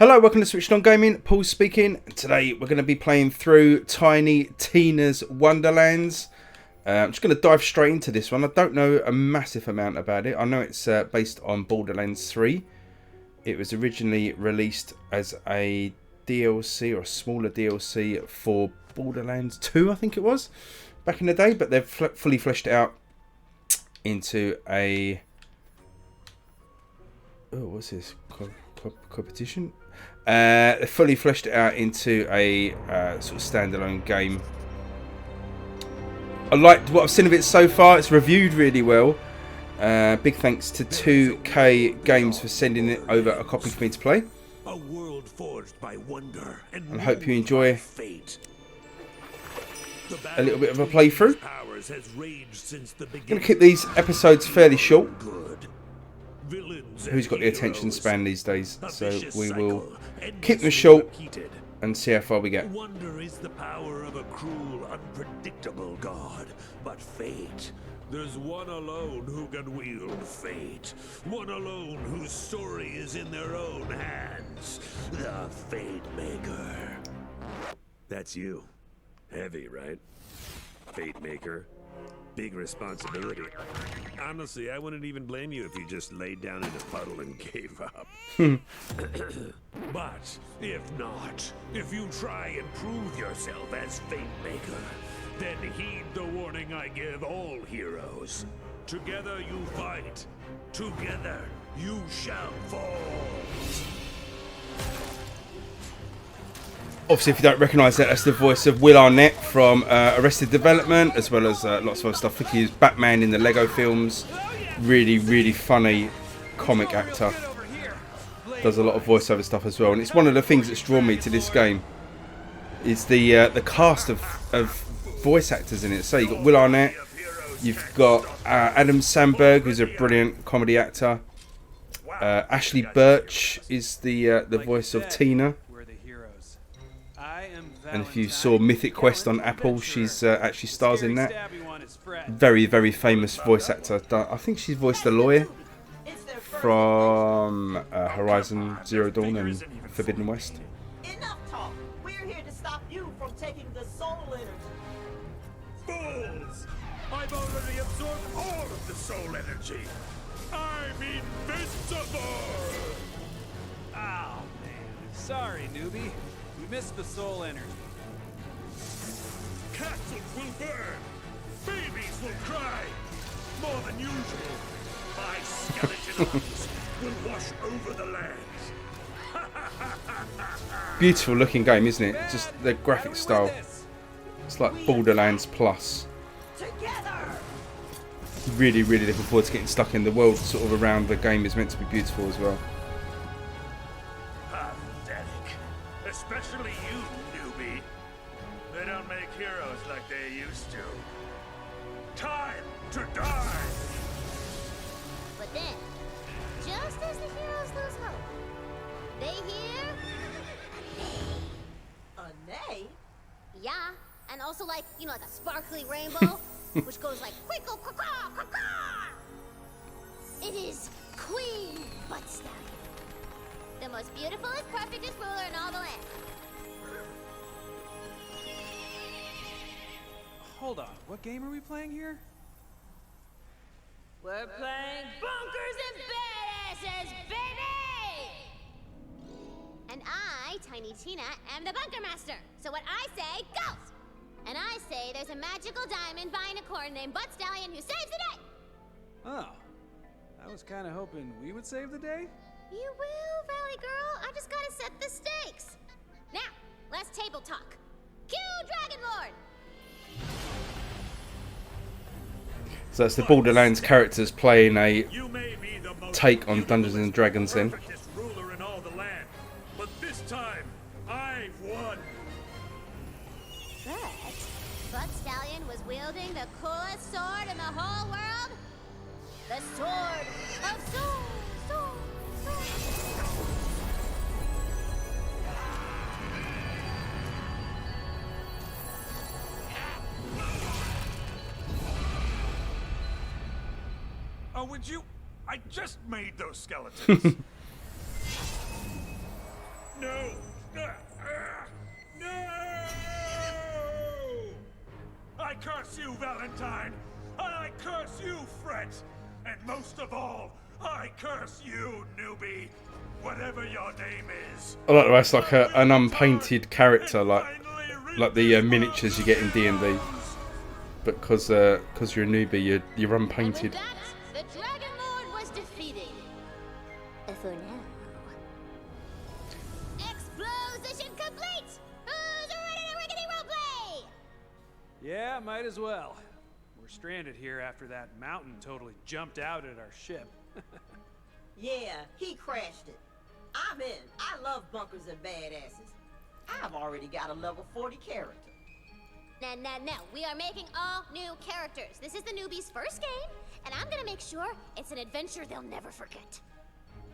Hello, welcome to Switched On Gaming. Paul speaking. Today we're going to be playing through Tiny Tina's Wonderlands. I'm just going to dive straight into this one. I don't know a massive amount about it. I know it's based on Borderlands 3. It was originally released as a DLC or a smaller DLC for Borderlands 2, I think it was, back in the day. But they've fully fleshed it out into a... Oh, what's this? Competition? They fully fleshed it out into a sort of standalone game. I liked what I've seen of it so far. It's reviewed really well. Big thanks to 2K Games for sending it over a copy for me to play. A world forged by wonder and I hope you enjoy fate. A little bit of a playthrough. I'm Going to keep these episodes fairly short. Who's got the attention span these days? So we will keep them short and see how far we get. Wonder is the power of a cruel, unpredictable god, but fate. There's one alone who can wield fate. One alone whose story is in their own hands. The Fate Maker. That's you. Heavy, right? Fate Maker. Big responsibility. Honestly, I wouldn't even blame you if you just laid down in a puddle and gave up. But if not, if you try and prove yourself as Fate Maker, then heed the warning I give all heroes. Together you fight. Together you shall fall. Obviously, if you don't recognise that, that's the voice of Will Arnett from Arrested Development, as well as lots of other stuff. I think he was Batman in the Lego films. Really, really funny comic actor. Does a lot of voiceover stuff as well. And it's one of the things that's drawn me to this game. Is the cast of voice actors in it. So you've got Will Arnett, you've got Adam Sandberg, who's a brilliant comedy actor. Ashley Birch is the voice of Tina. And if you saw Mythic Quest on Apple, she's actually stars in that. Very, very famous voice actor. I think she's voiced the lawyer from Horizon Zero Dawn and Forbidden West. Enough talk. We're here to stop you from taking the soul energy. Fools! I've already absorbed all of the soul energy. I'm invincible! Oh, man. Sorry, newbie. We missed the soul energy. Castles will burn. Babies will cry. More than usual. My skeleton arms will wash over the lands. Beautiful looking game, isn't it? Just the graphic style. It's like Borderlands Plus. Together. Really, really looking forward to getting stuck in. The world sort of around the game is meant to be beautiful as well. Pathetic. Especially you, newbie. They don't make heroes like they used to. Time to die! But then, just as the heroes lose hope, they hear A nay? yeah, and also like, you know, like a sparkly rainbow, which goes like quickle quack quack. It is Queen Buttstallion, the most beautiful and perfectest ruler in all the land. Hold on, what game are we playing here? We're playing Bunkers and Badasses, baby! And I, Tiny Tina, am the Bunker Master. So what I say goes! And I say there's a magical diamond binacorn named Buttstallion who saves the day! Oh, I was kind of hoping we would save the day. You will, Valley Girl. I just gotta set the stakes. Now, let's table talk. Cue Dragon Lord! So that's the Borderlands characters playing a You may be the most take on Dungeons and Dragons then. perfectest ruler in all the land, but this time I've won. But Buttstallion was wielding the coolest sword in the whole world. The Sword of Sword. Oh, would you? I just made those skeletons. Valentine! I curse you, Fret! And most of all, I curse you, newbie! Whatever your name is. I like the way it's like an unpainted character, like the miniatures you get in D&D. But because you're a newbie, you're unpainted. And with that, the Dragon Lord was defeated. For now. Exposition complete! Who's ready to rickety roleplay? Yeah, might as well. We're stranded here after that mountain totally jumped out at our ship. Yeah, he crashed it. I'm in. I love bunkers and badasses. I've already got a level 40 character. No. We are making all new characters. This is the newbie's first game, and I'm gonna make sure it's an adventure they'll never forget.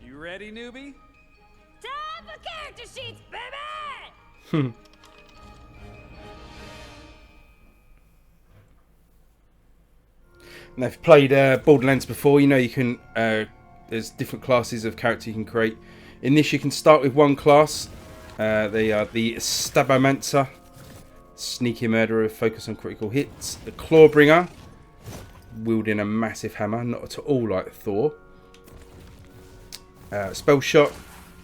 You ready, newbie? Time for character sheets, baby! Now, if you've played Borderlands before, you know you can. There's different classes of character you can create. In this, you can start with one class. They are the Stabomancer, sneaky murderer with focus on critical hits. The Clawbringer, wielding a massive hammer, not at all like Thor. Spell Shot,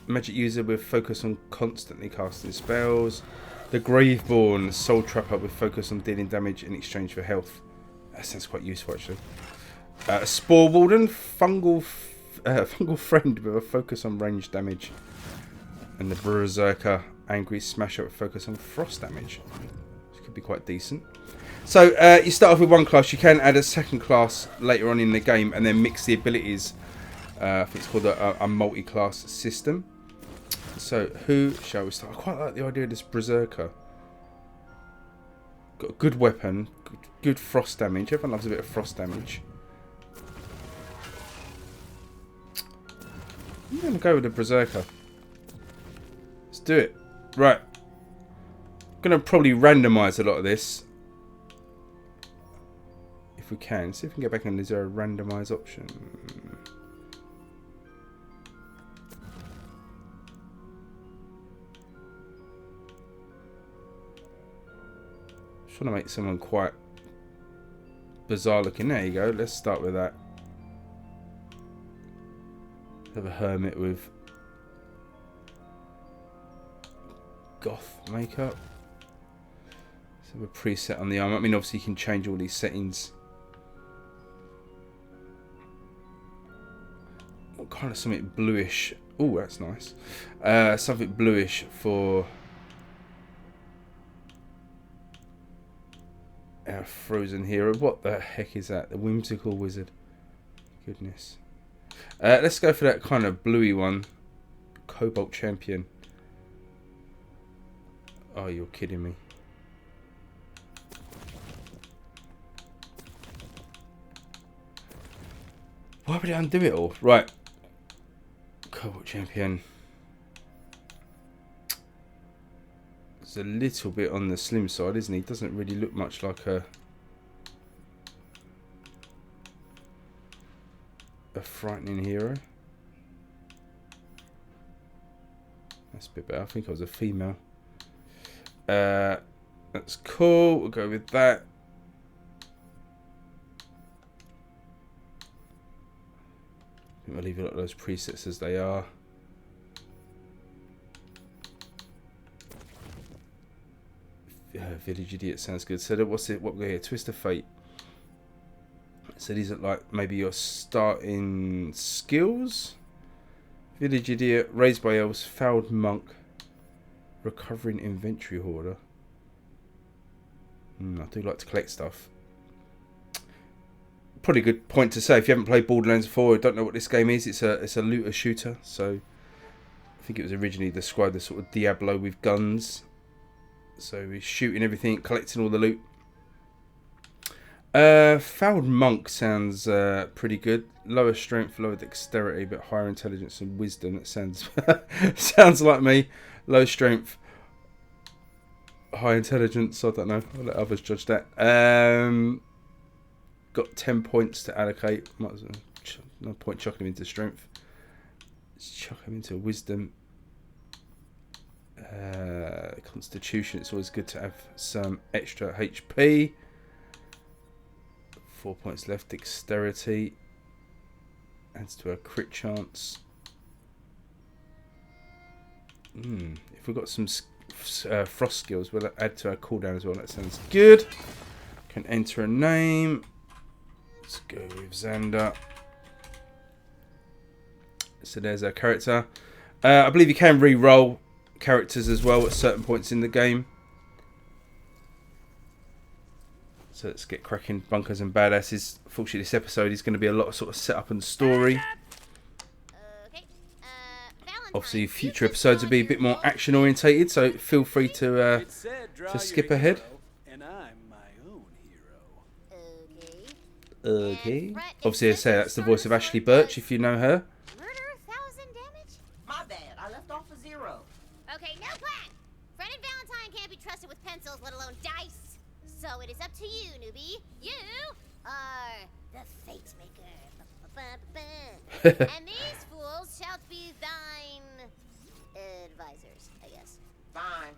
magic user with focus on constantly casting spells. The Graveborn, Soul Trapper with focus on dealing damage in exchange for health. That sounds quite useful actually. Spore Warden, fungal friend with a focus on range damage. And the Berserker, Angry Smasher with focus on frost damage. Which could be quite decent. So you start off with one class. You can add a second class later on in the game and then mix the abilities. I think it's called a multi-class system. So who shall we start? I quite like the idea of this Berserker. Got a good weapon, good frost damage. Everyone loves a bit of frost damage. I'm going to go with the Berserker. Let's do it. Right. I'm going to probably randomise a lot of this. If we can. See if we can get back in. Is there a randomise option? Just want to make someone quite bizarre looking. There you go. Let's start with that. Have a hermit with goth makeup. Let's have a preset on the arm. I mean, obviously you can change all these settings. What kind of something bluish? Oh, that's nice. Something bluish for our frozen hero. What the heck is that? The whimsical wizard. Goodness. Let's go for that kind of bluey one. Cobalt champion. Oh, you're kidding me. Why would it undo it all? Right. Cobalt champion. It's a little bit on the slim side, isn't he? Doesn't really look much like a frightening hero. That's a bit better. I think I was a female. That's cool. We'll go with that. I think we'll leave a lot of those presets as they are. Village Idiot sounds good. So what's it? What we got here? Twist of Fate. So these are like maybe your starting skills. Village Idiot, Raised by Elves, Fouled Monk, Recovering Inventory Hoarder. I do like to collect stuff. Probably a good point to say if you haven't played Borderlands before, don't know what this game is. It's a looter shooter. So I think it was originally described as sort of Diablo with guns. So we're shooting everything, collecting all the loot. Fouled Monk sounds pretty good. Lower strength, lower dexterity, but higher intelligence and wisdom. That sounds sounds like me. Low strength, high intelligence. I don't know. I'll let others judge that. Got 10 points to allocate. Might as well, no point chucking him into strength. Let's chuck him into wisdom. Constitution. It's always good to have some extra HP. 4 points left. Dexterity adds to a crit chance. If we've got some frost skills, we'll add to our cooldown as well. That sounds good. Can enter a name. Let's go with Xander. So there's our character. I believe you can re-roll characters as well at certain points in the game. So let's get cracking. Bunkers and Badasses. Fortunately, this episode is going to be a lot of sort of setup and story. Obviously, future episodes will be a bit more action orientated, so feel free to skip ahead. And I'm my own hero. Okay. Obviously, I say that's the voice of Ashley Birch, if you know her. Murder, 1,000 damage? My bad. I left off a 0. Okay, no plan. Fred and Valentine can't be trusted with pencils, let alone dice. So it is up to you, newbie. You are the Fate Maker. And these fools shall be thine advisors, I guess. Fine.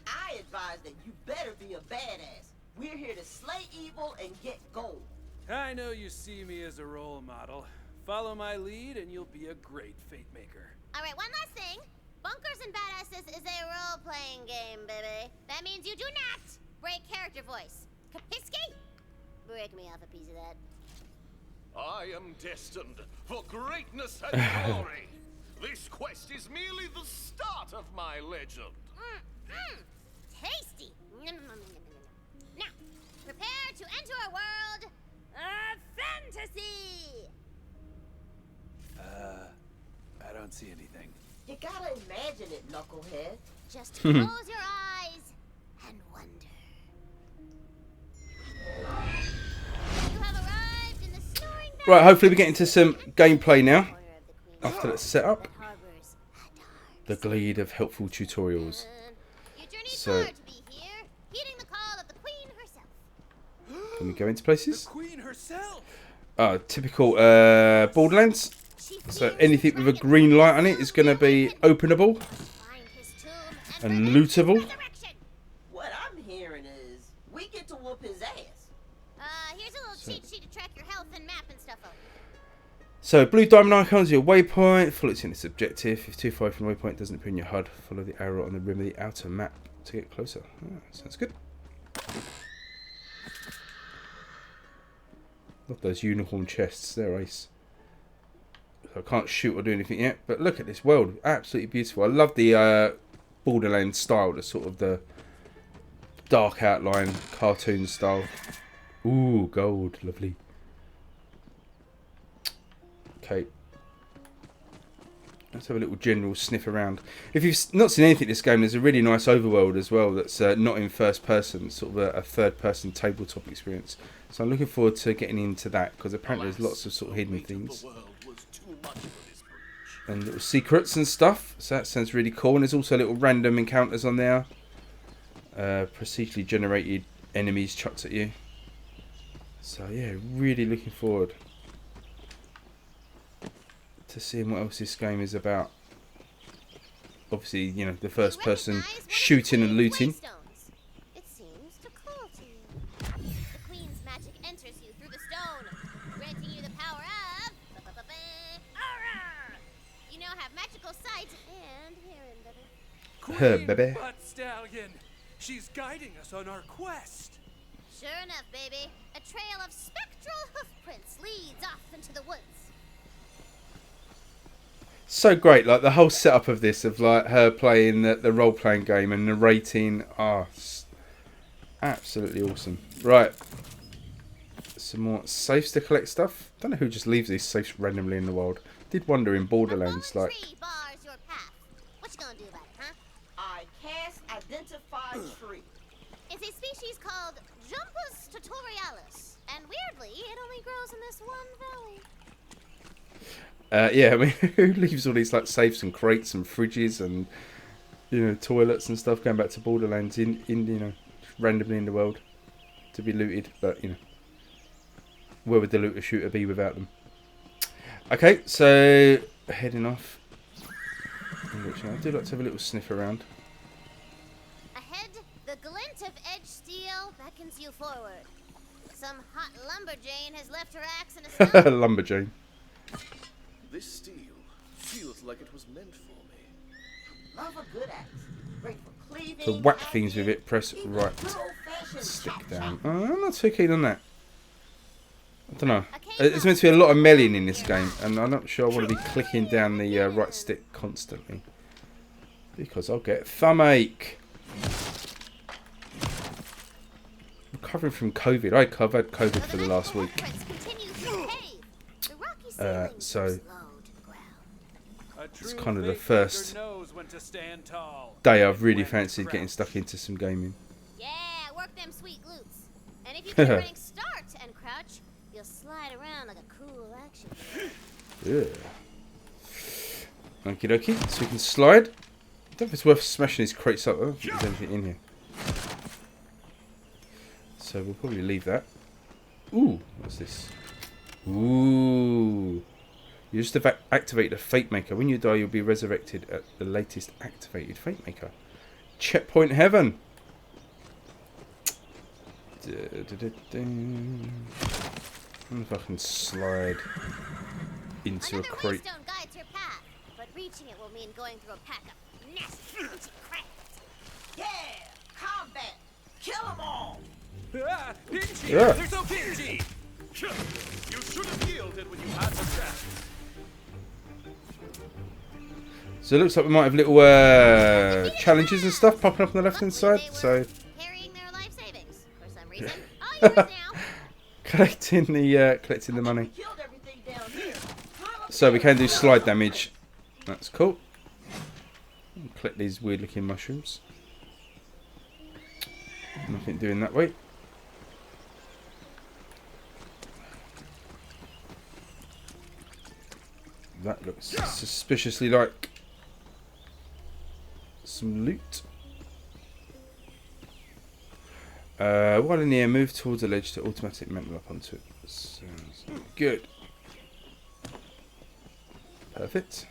I advise that you better be a badass. We're here to slay evil and get gold. I know you see me as a role model. Follow my lead and you'll be a great Fate Maker. All right, one last thing. Bunkers and Badasses is a role-playing game, baby. That means you do not break character voice. Kapiski? Break me off a piece of that. I am destined for greatness and glory. This quest is merely the start of my legend. Tasty. Now, prepare to enter a world of fantasy. I don't see anything. You gotta imagine it, knucklehead. Just close your eyes and wonder. You have arrived in the snoring Right, hopefully we get into some gameplay now. After that setup. The glade of helpful tutorials. You journeyed So- far to be here, heeding the call of the queen herself. Can we go into places? Queen herself. Typical Borderlands. She So fears anything with a dragon green light on it is going to be openable find his tomb and prevent lootable. resurrection. What I'm hearing is we get to whoop his ass. Here's a little cheat sheet to track your health and map and stuff over. So blue diamond icons, your waypoint. Follow it in its objective. If too far from the waypoint, it doesn't appear in your HUD. Follow the arrow on the rim of the outer map to get closer. Sounds good. Love those unicorn chests. They're ace. I can't shoot or do anything yet, but look at this world. Absolutely beautiful. I love the Borderlands style, the sort of the dark outline cartoon style. Ooh, gold. Lovely. Okay. Let's have a little general sniff around. If you've not seen anything in this game, there's a really nice overworld as well that's not in first person, sort of a third person tabletop experience. So I'm looking forward to getting into that, because apparently there's lots of sort of hidden things and little secrets and stuff. So that sounds really cool. And there's also little random encounters on there. Procedurally generated enemies chucked at you. So yeah, really looking forward to seeing what else this game is about. Obviously, you know, the first person shooting and looting. It seems to call to you. The queen's magic enters you through the stone, granting you the power of Aurora. You now have magical sight and hearing, baby. Queen Baby. Butt Stallion. She's guiding us on our quest. Sure enough, baby. A trail of spectral hoofprints leads off into the woods. So great, like the whole setup of this, of like her playing the role-playing game and narrating. Absolutely awesome. Right, some more safes to collect stuff. Don't know who just leaves these safes randomly in the world. Did wonder in Borderlands, A lone like, tree bars your path. What you gonna do about it, huh? I cast identify tree. It's a species called Jumpus tutorialis, and weirdly, it only grows in this one valley. yeah, I mean, who leaves all these like safes and crates and fridges and, you know, toilets and stuff going back to Borderlands in you know, randomly in the world to be looted? But you know, where would the looter shooter be without them? Okay, so heading off. I do like to have a little sniff around. Ahead, the glint of edge steel beckons you forward. Some hot lumberjane has left her axe in a stone. Lumberjane. This steel feels like it was meant for me. Love a good axe. Great for cleaving. To whack hacking, things with it, press even right good old-fashioned stick chop down. chop. I'm not too keen on that. I don't know. There's meant to be a lot of melee in this game, and I'm not sure I want to be clicking down the right stick constantly. Because I'll get thumb ache. Recovering from COVID. I've had COVID for the last week. So it's kind of the first day I've really fancied getting stuck into some gaming. Yeah, work them sweet glutes. And if you keep running start and crouch, you'll slide around like a cool action. Yeah. Okie dokie. So we can slide. I don't know if it's worth smashing these crates up. I don't think there's anything in here. So we'll probably leave that. Ooh, what's this? Ooh. You just activate the Fate Maker. When you die, you'll be resurrected at the latest activated Fate Maker. Checkpoint Heaven. I wonder if I can slide into a crate. Stone guides your path, but reaching it will mean going through a pack of nasty cracks. Yeah, combat. Kill them all. Ah, Pinchy! Yeah. There's no Pinchy! You should have yielded when you had the chance. So it looks like we might have little challenges and stuff popping up on the left hand side. So Carrying their life savings for some reason. All yours now. collecting the money. Killed everything down here. Climb up So we there. can do slide damage. That's cool. Collect these weird looking mushrooms. Nothing doing that way. That looks suspiciously like some loot. While in the air, move towards the ledge to automatic mantle up onto it. Sounds good. Perfect.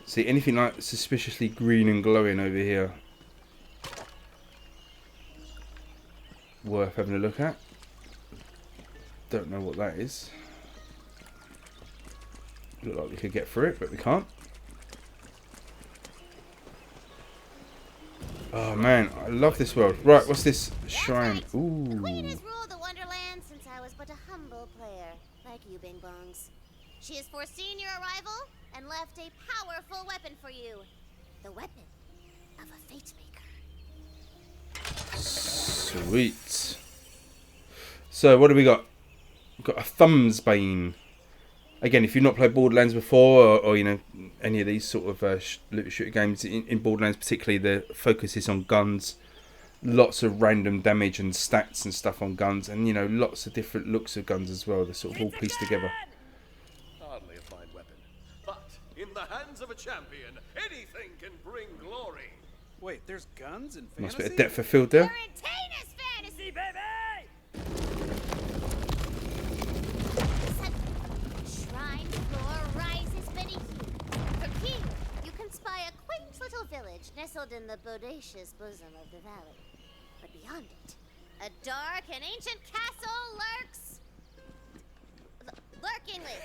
See, anything like suspiciously green and glowing over here, worth having a look at. Don't know what that is. Look like we could get through it, but we can't. Oh man, I love this world. Right, what's this shrine? That's right. The Queen has Ooh. ruled the Wonderlands since I was but a humble player, like you Bing Bongs. She has foreseen your arrival and left a powerful weapon for you. The weapon of a Fate Maker. Sweet. So what do we got? We've got a Thumbsbane. Again, if you've not played Borderlands before, or you know any of these sort of loot shooter games, in Borderlands particularly, the focus is on guns. Lots of random damage and stats and stuff on guns, and you know lots of different looks of guns as well. They're sort of all pieced together. Hardly a fine weapon, but in the hands of a champion, anything can bring glory. Wait, there's guns in fantasy? Nice bit of depth of field there. You're in Tina's fantasy, baby! Shrine floor rises beneath you. From here, you can spy a quaint little village nestled in the bodacious bosom of the valley. But beyond it, a dark and ancient castle lurks... lurkingly.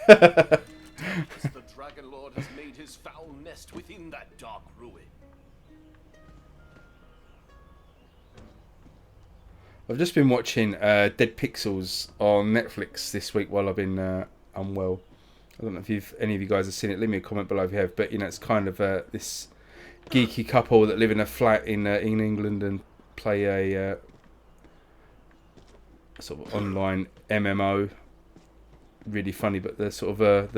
The Dragon Lord has made his foul nest within that dark ruin. I've just been watching Dead Pixels on Netflix this week while I've been unwell. I don't know if any of you guys have seen it. Leave me a comment below if you have. But you know, it's kind of this geeky couple that live in a flat in England and play a sort of online MMO. Really funny, but the sort of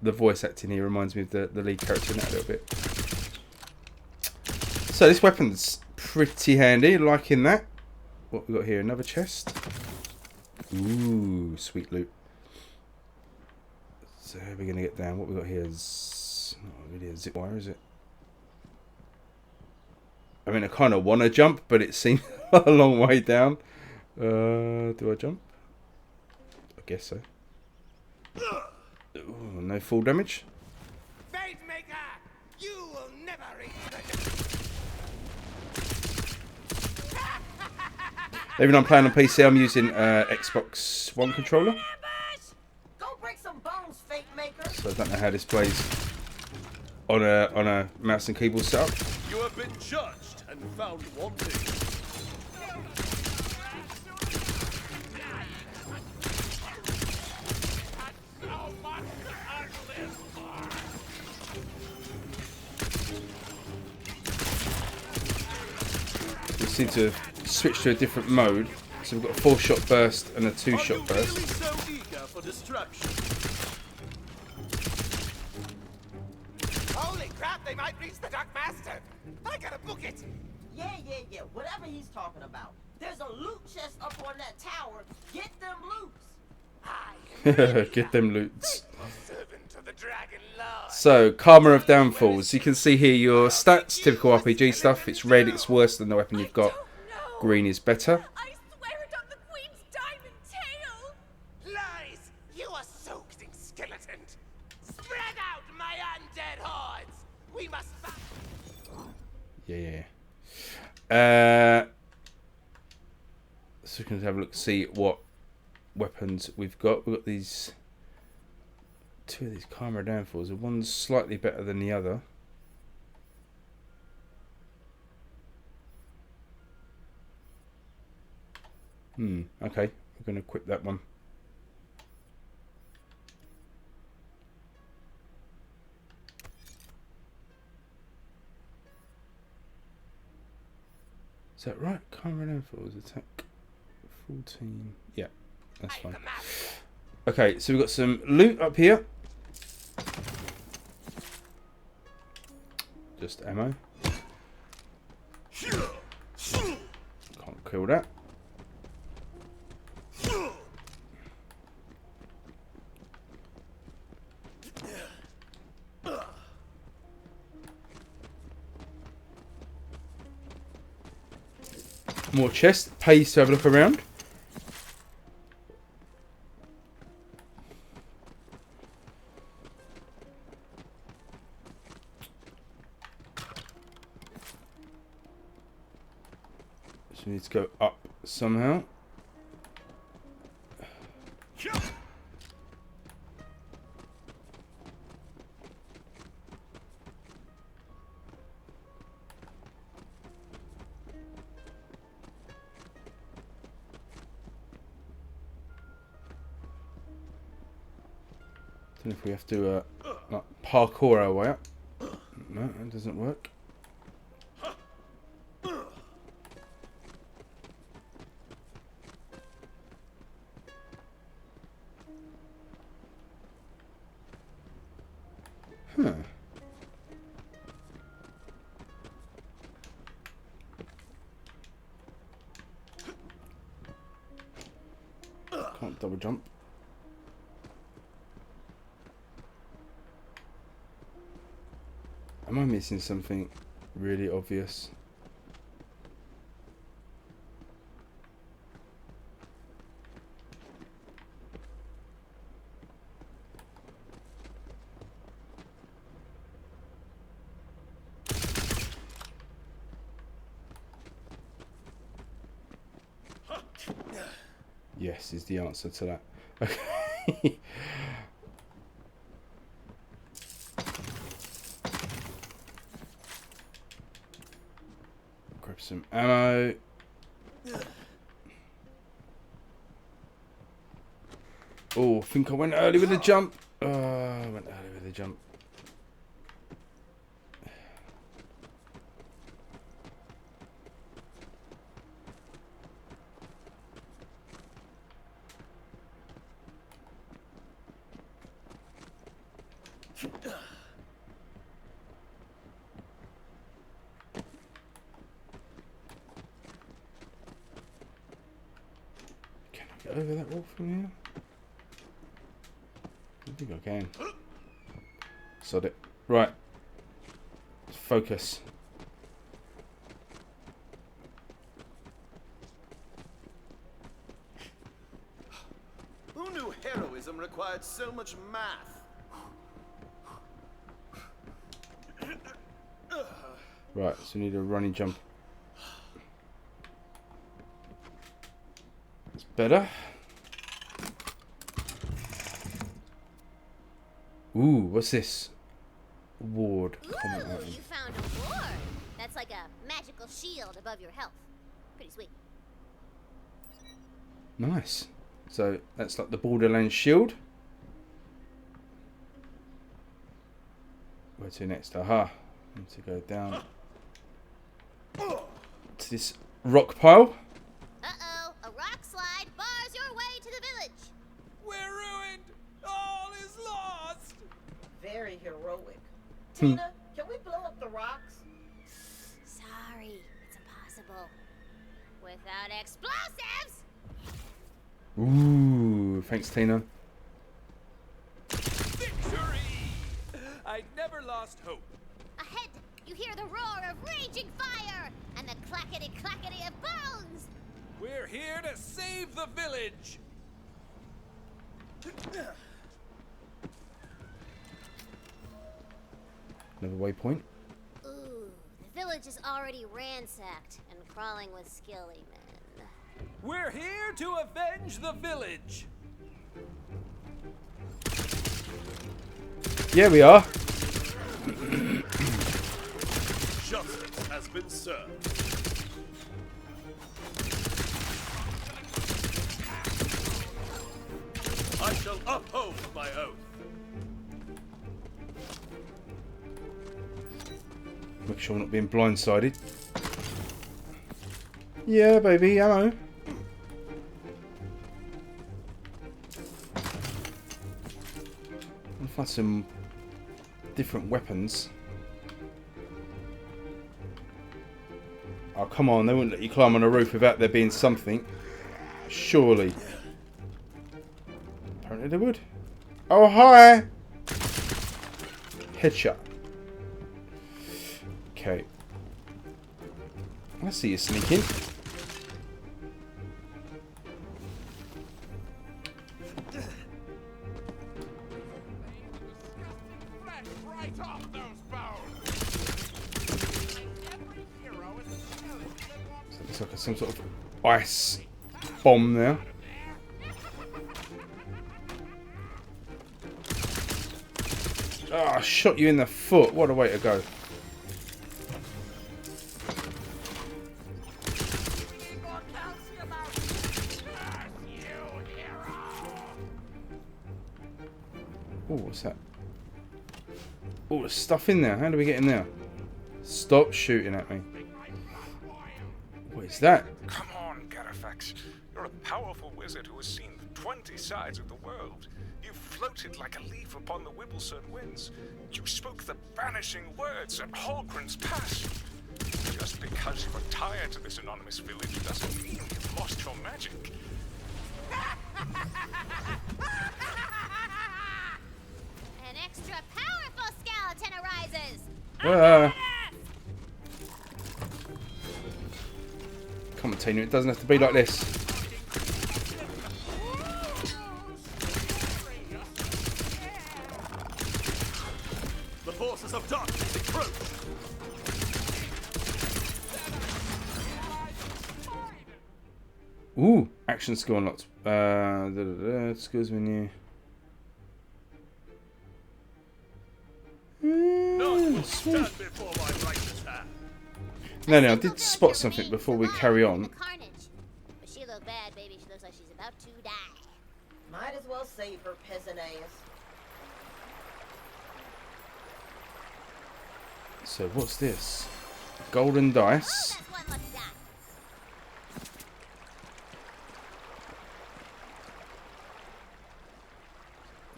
the voice acting here reminds me of the lead character in that a little bit. So this weapon's pretty handy. Liking that. What we got here? Another chest. Ooh, sweet loot. So how are we gonna get down? What we got here is not really a zip wire, is it? I mean, I kind of want to jump, but it seems a long way down. Do I jump? guess so. Ooh, no full damage. Fate Maker, you will never reach Even though I'm playing on PC, I'm using Xbox One controller. Go break some bones, Fate Maker. So I don't know how this plays on a mouse and keyboard setup. You have been judged and found wanting. We seem to have switched to a different mode. So we've got a 4-shot burst and a 2-shot burst. Are you really so eager for destruction? Holy crap, they might reach the Dark Master. I gotta book it. Yeah. Whatever he's talking about. There's a loot chest up on that tower. Get them loots. Get them loots. Servant of the Dragon Lord. So, Karma of Downfalls. You can see here your stats, typical RPG stuff. It's red, it's worse than the weapon you've got. Green is better. I swear it on the Queen's diamond tail! Lies! You are soaked in skeleton. Spread out, my undead hordes. We must fight. Yeah. So we can have a look, see what weapons we've got. We've got these 2 of these Karma of Downfalls. One's slightly better than the other. Okay, we're going to equip that one. Is that right? Karma of Downfalls, attack 14. Yeah, that's fine. Okay, so we've got some loot up here. Just ammo. Can't kill that. More chest. Pays to have a look around. So we need to go up somehow. Don't know if we have to like parkour our way up. No, that doesn't work. Huh. Can't double jump. Am I missing something really obvious? Yes, is the answer to that. Okay. Grab some ammo. Oh, I think I went early with the jump. I went early with the jump. Can I get over that wall from here? I think I can. Sod it. Right. Focus. Who knew mechanism required so much math. Right, so we need a running jump. It's better. Ooh, what's this? Ward. Ooh, you found a ward. That's like a magical shield above your health. Pretty sweet. Nice. So that's like the Borderlands shield. Where to next? Aha. Need to go down to this rock pile. Uh-oh, a rock slide bars your way to the village. We're ruined! All is lost! Very heroic. Tina, can we blow up the rocks? Sorry, it's impossible. Without explosives! Ooh, thanks, Tina. Victory! I never lost hope. Ahead, you hear the roar of raging fire and the clackety-clackety of bones. We're here to save the village! Another waypoint. Ooh, the village is already ransacked and crawling with skilly men. We're here to avenge the village! Yeah, we are. Justice has been served. I shall uphold my oath. Make sure we're not being blindsided. Yeah, baby, ammo. I'll find some different weapons. Oh, come on, they wouldn't let you climb on a roof without there being something. Surely. Apparently they would. Oh, hi! Headshot. Okay. I see you sneaking. Right off those bones! Every hero is a skeleton that wants So it's like some sort of ice bomb there. Ah, I shot you in the foot. What a way to go. more calcium out! Yes, you hero! Oh, what's that? Oh, there's stuff in there. How do we get in there? Stop shooting at me. What is that? Come on, Garafax. You're a powerful wizard who has seen the 20 sides of the world. You floated like a leaf upon the Wibblestone winds. You spoke the banishing words at Hallgrim's Pass. Just because you retire to this anonymous village doesn't mean you've lost your magic. An extra powerful skeleton arises. Come on, Tina. It doesn't have to be like this. The forces of darkness approach. Ooh, action skill unlocked. Skills menu. None will Sweet. stand before my righteous hand. No, I did spot something before we carry on. Carnage. But she look bad, baby. She looks like she's about to die. Might as well save her peasant ass. So what's this? Golden dice. That's one lucky die.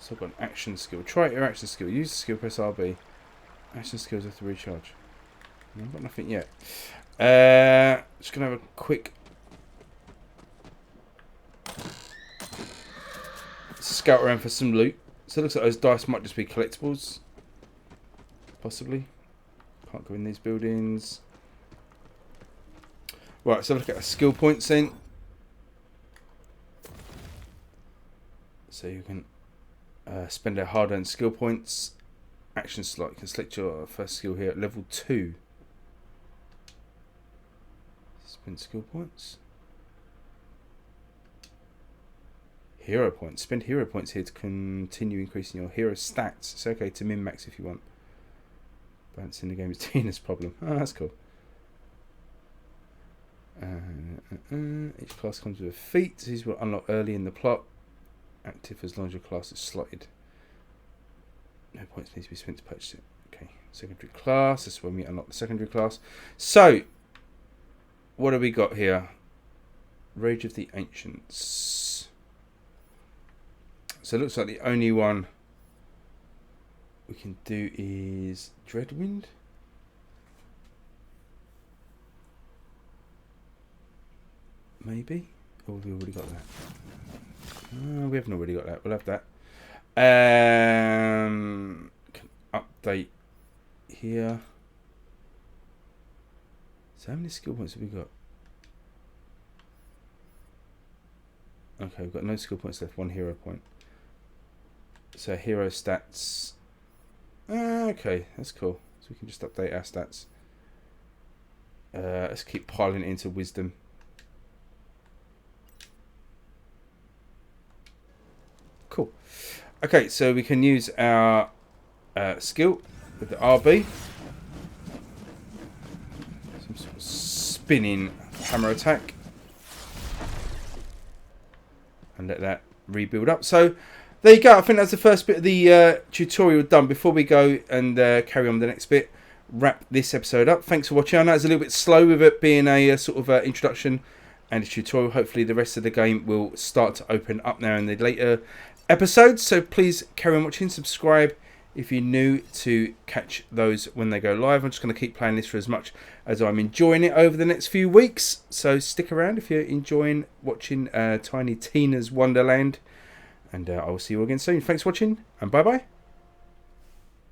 So I've got an action skill. Try your action skill. Use the skill, press RB. Action skills have to recharge. No, I've got nothing yet. Just gonna have a quick scout around for some loot. So it looks like those dice might just be collectibles. Possibly. Can't go in these buildings. Right, so look at the skill points then. So you can Spend their hard-earned skill points. Action slot. You can select your first skill here at level 2. Spend skill points. Hero points. Spend hero points here to continue increasing your hero stats. It's okay to min-max if you want. Balancing the game is Tina's problem. Oh, that's cool. Each class comes with a feat. These will unlock early in the plot. Active as long as your class is slotted. No points need to be spent to purchase it. Okay, secondary class. This is when we unlock the secondary class. So, what have we got here? Rage of the Ancients. So it looks like the only one we can do is Dreadwind. Maybe? Or have we already got that? We haven't already got that. We'll have that. Can update here. So how many skill points have we got? Okay, we've got no skill points left. 1 hero point. So hero stats. Okay, that's cool. So we can just update our stats. Let's keep piling it into wisdom. Cool. Okay, so we can use our skill with the RB. Some sort of spinning hammer attack. And let that rebuild up. So there you go. I think that's the first bit of the tutorial done. Before we go and carry on with the next bit, wrap this episode up. Thanks for watching. I know it's a little bit slow with it being a sort of introduction and a tutorial. Hopefully the rest of the game will start to open up now in the later episodes. So please carry on watching. Subscribe if you're new to catch those when they go live. I'm just going to keep playing this for as much as I'm enjoying it over the next few weeks. So stick around if you're enjoying watching Tiny Tina's Wonderland. And I will see you again soon. Thanks for watching, and bye-bye.